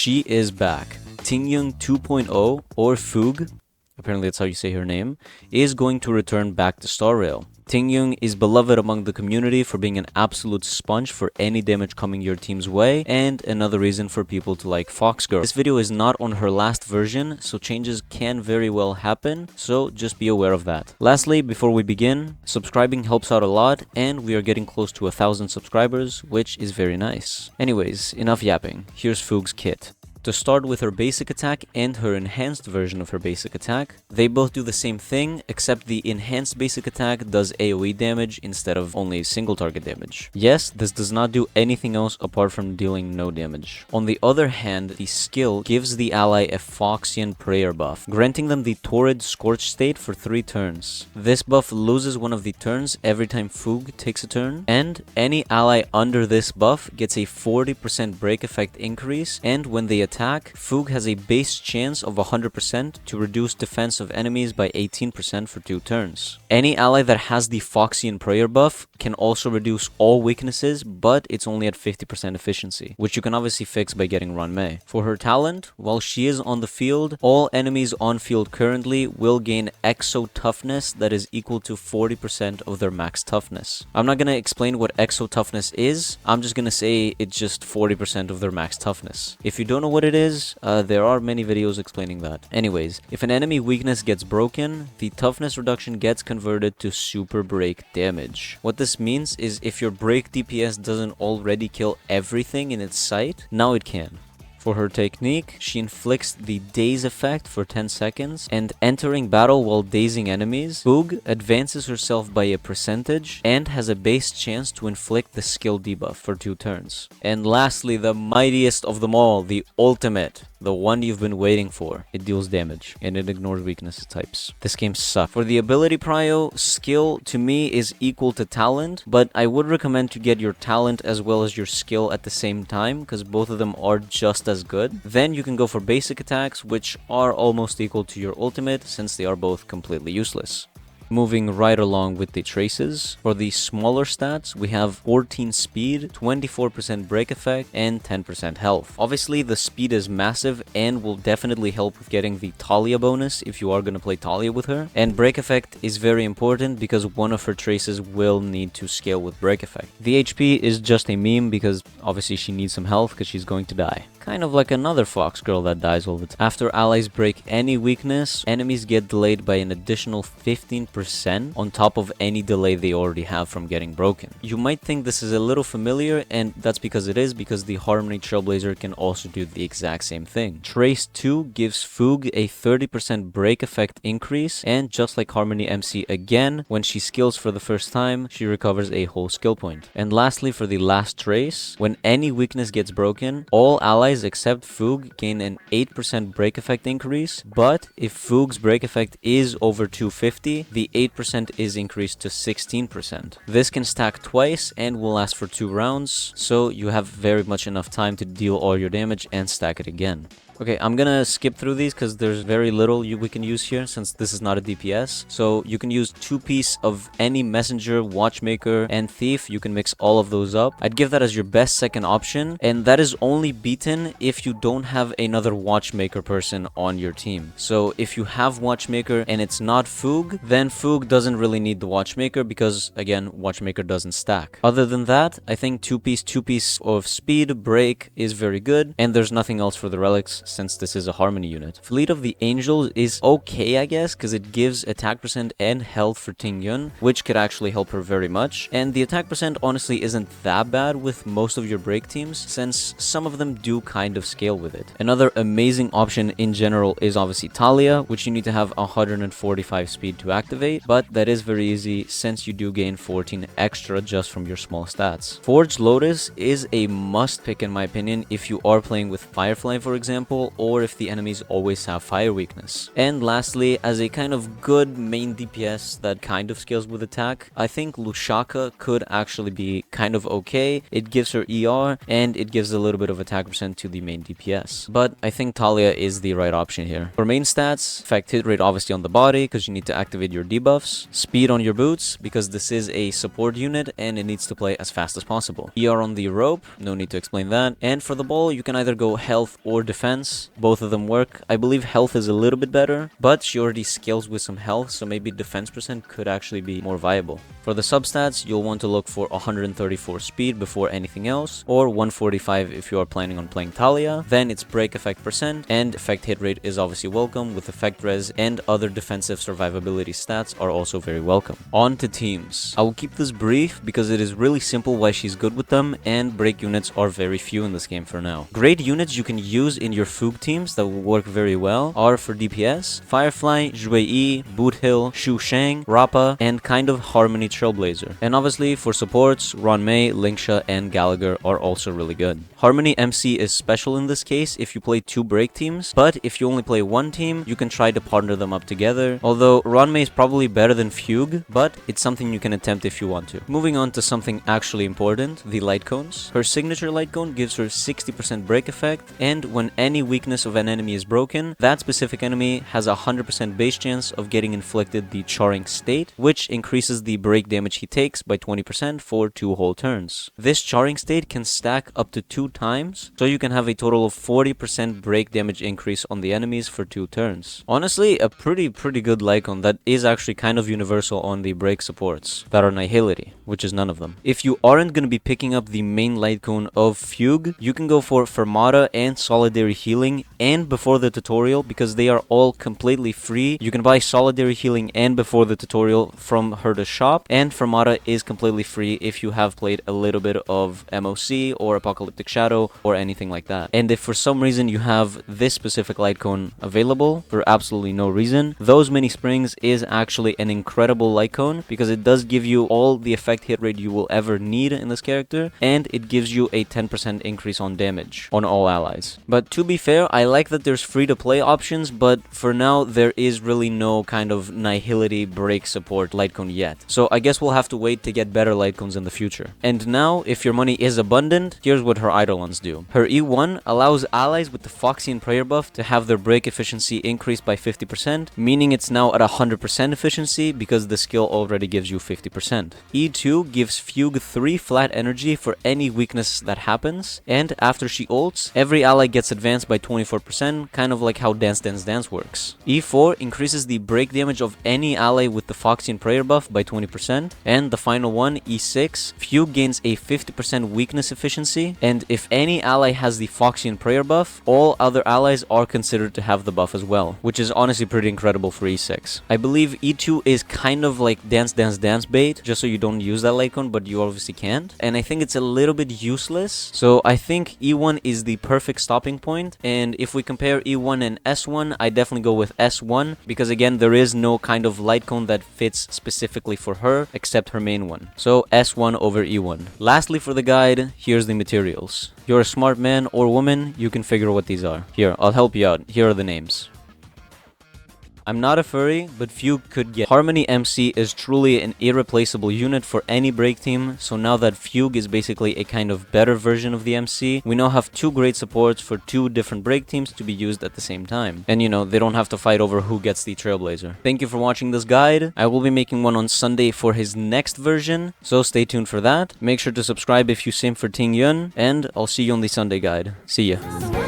she is back. Tingyun 2.0, or Fugue, apparently that's how you say her name, is going to return back to Star Rail. Tingyun is beloved among the community for being an absolute sponge for any damage coming your team's way, and another reason for people to like Fox Girl. This video is not on her last version, so changes can very well happen, so just be aware of that. Lastly, before we begin, subscribing helps out a lot, and we are getting close to 1,000 subscribers, which is very nice. Anyways, enough yapping. Here's Fugue's kit. To start with her basic attack and her enhanced version of her basic attack, they both do the same thing, except the enhanced basic attack does AoE damage instead of only single target damage. Yes, this does not do anything else apart from dealing no damage. On the other hand, the skill gives the ally a Foxian prayer buff, granting them the Torrid Scorch state for 3 turns. This buff loses one of the turns every time Fugue takes a turn, and any ally under this buff gets a 40% break effect increase, and when they attack, Fugue has a base chance of 100% to reduce defense of enemies by 18% for 2 turns. Any ally that has the Foxian prayer buff can also reduce all weaknesses, but it's only at 50% efficiency, which you can obviously fix by getting Run Mei. For her talent, while she is on the field, all enemies on field currently will gain Exo Toughness that is equal to 40% of their max toughness. I'm not going to explain what Exo Toughness is, I'm just going to say it's just 40% of their max toughness. If you don't know what it is, there are many videos explaining that. Anyways, if an enemy weakness gets broken, the toughness reduction gets converted to super break damage. What this means is if your break DPS doesn't already kill everything in its sight, now it can. For her technique, she inflicts the Daze effect for 10 seconds, and entering battle while dazing enemies, Fugue advances herself by a percentage and has a base chance to inflict the skill debuff for 2 turns. And lastly, the mightiest of them all, the ultimate. The one you've been waiting for. It deals damage, and it ignores weakness types. This game sucks. For the ability prio, skill to me is equal to talent, but I would recommend to get your talent as well as your skill at the same time, because both of them are just as good. Then you can go for basic attacks, which are almost equal to your ultimate, since they are both completely useless. Moving right along with the traces, for the smaller stats, we have 14 speed, 24% break effect, and 10% health. Obviously, the speed is massive and will definitely help with getting the Talia bonus if you are going to play Talia with her. And break effect is very important because one of her traces will need to scale with break effect. The HP is just a meme because obviously she needs some health because she's going to die. Kind of like another Fox Girl that dies all the time. After allies break any weakness, enemies get delayed by an additional 15% on top of any delay they already have from getting broken. You might think this is a little familiar, and that's because it is, because the Harmony Trailblazer can also do the exact same thing. Trace 2 gives Fugue a 30% break effect increase, and just like Harmony MC again, when she skills for the first time, she recovers a whole skill point. And lastly, for the last trace, when any weakness gets broken, all allies except Fugue gain an 8% break effect increase, but if Fugue's break effect is over 250, the 8% is increased to 16%. This can stack twice and will last for 2 rounds, so you have very much enough time to deal all your damage and stack it again. Okay, I'm gonna skip through these because there's very little we can use here since this is not a DPS. So you can use 2-piece of any messenger, watchmaker, and thief. You can mix all of those up. I'd give that as your best second option, and that is only beaten if you don't have another watchmaker person on your team. So if you have watchmaker and it's not Fugue, then Fugue doesn't really need the watchmaker because, again, watchmaker doesn't stack. Other than that, I think 2-piece of speed, break is very good, and there's nothing else for the relics since this is a Harmony unit. Fleet of the Angels is okay, I guess, because it gives attack percent and health for Tingyun, which could actually help her very much. And the attack percent honestly isn't that bad with most of your break teams, since some of them do kind of scale with it. Another amazing option in general is obviously Talia, which you need to have 145 speed to activate, but that is very easy since you do gain 14 extra just from your small stats. Forged Lotus is a must pick in my opinion if you are playing with Firefly, for example, powerful or if the enemies always have fire weakness. And lastly, as a kind of good main DPS that kind of scales with attack, I think Lushaka could actually be kind of okay. It gives her ER and it gives a little bit of attack percent to the main DPS. But I think Talia is the right option here. For main stats, effect hit rate obviously on the body because you need to activate your debuffs, speed on your boots because this is a support unit and it needs to play as fast as possible. ER on the rope, no need to explain that. And for the ball, you can either go health or defense. Both of them work. I believe health is a little bit better, but she already scales with some health, so maybe defense percent could actually be more viable. For the substats, you'll want to look for 134 speed before anything else, or 145 if you are planning on playing Talia. Then it's break effect percent, and effect hit rate is obviously welcome, with effect res and other defensive survivability stats are also very welcome. On to teams. I will keep this brief because it is really simple why she's good with them, and break units are very few in this game for now. Great units you can use in your Fugue teams that will work very well are for DPS, Firefly, Zhui, Boot Hill, Shu Shang, Rappa, and kind of Harmony TRAILBLAZER. And obviously for supports, Ron Mei, Linksha, and Gallagher are also really good. Harmony MC is special in this case if you play 2 break teams, but if you only play 1 team, you can try to partner them up together. Although Ron Mei is probably better than Fugue, but it's something you can attempt if you want to. Moving on to something actually important, the LightCones. Her signature Lightcone gives her 60% break effect, and when any weakness of an enemy is broken, that specific enemy has a 100% base chance of getting inflicted the charring state, which increases the break damage he takes by 20% for 2 whole turns. This charring state can stack up to 2 times, so you can have a total of 40% break damage increase on the enemies for 2 turns. Honestly, a pretty good Lightcone that is actually kind of universal on the break supports that are Nihility, which is none of them. If you aren't going to be picking up the main Lightcone of Fugue, you can go for Fermata and Solidary Healing and Before the Tutorial because they are all completely free. You can buy Solidary Healing and Before the Tutorial from her shop, and Fermata is completely free if you have played a little bit of MOC or Apocalyptic Shadow or anything like that. And if for some reason you have this specific Lightcone available for absolutely no reason, Those Many Springs is actually an incredible Lightcone because it does give you all the effect hit rate you will ever need in this character, and it gives you a 10% increase on damage on all allies. But to be fair, I like that there's free to play options, but for now there is really no kind of Nihility break support Lightcone yet. So I guess we'll have to wait to get better Lightcones in the future. And now, if your money is abundant, here's what her Eidolons do. Her E1 allows allies with the Foxian Prayer buff to have their break efficiency increased by 50%, meaning it's now at 100% efficiency because the skill already gives you 50%. E2 gives Fugue 3 flat energy for any weakness that happens, and after she ults, every ally gets advanced by 24%, kind of like how Dance Dance Dance works. E4 increases the break damage of any ally with the Foxian Prayer buff by 20%, and the final one, E6, Fugue gains a 50% weakness efficiency, and if any ally has the Foxian Prayer buff, all other allies are considered to have the buff as well, which is honestly pretty incredible for E6. I believe E2 is kind of like Dance Dance Dance bait, just so you don't use that Lightcone, but you obviously can't, and I think it's a little bit useless, so I think E1 is the perfect stopping point, and if we compare E1 and S1, I definitely go with S1, because again, there is no kind of Lightcone that fits specifically for her, except her main one. So S1 over E1. Lastly for the guide, here's the materials. You're a smart man or woman, you can figure what these are. Here, I'll help you out. Here are the names. I'm not a furry, but Fugue could get. Harmony MC is truly an irreplaceable unit for any break team, so now that Fugue is basically a kind of better version of the MC, we now have 2 great supports for 2 different break teams to be used at the same time. And you know, they don't have to fight over who gets the Trailblazer. Thank you for watching this guide. I will be making one on Sunday for his next version, so stay tuned for that. Make sure to subscribe if you sim for Ting Yun, and I'll see you on the Sunday guide. See ya.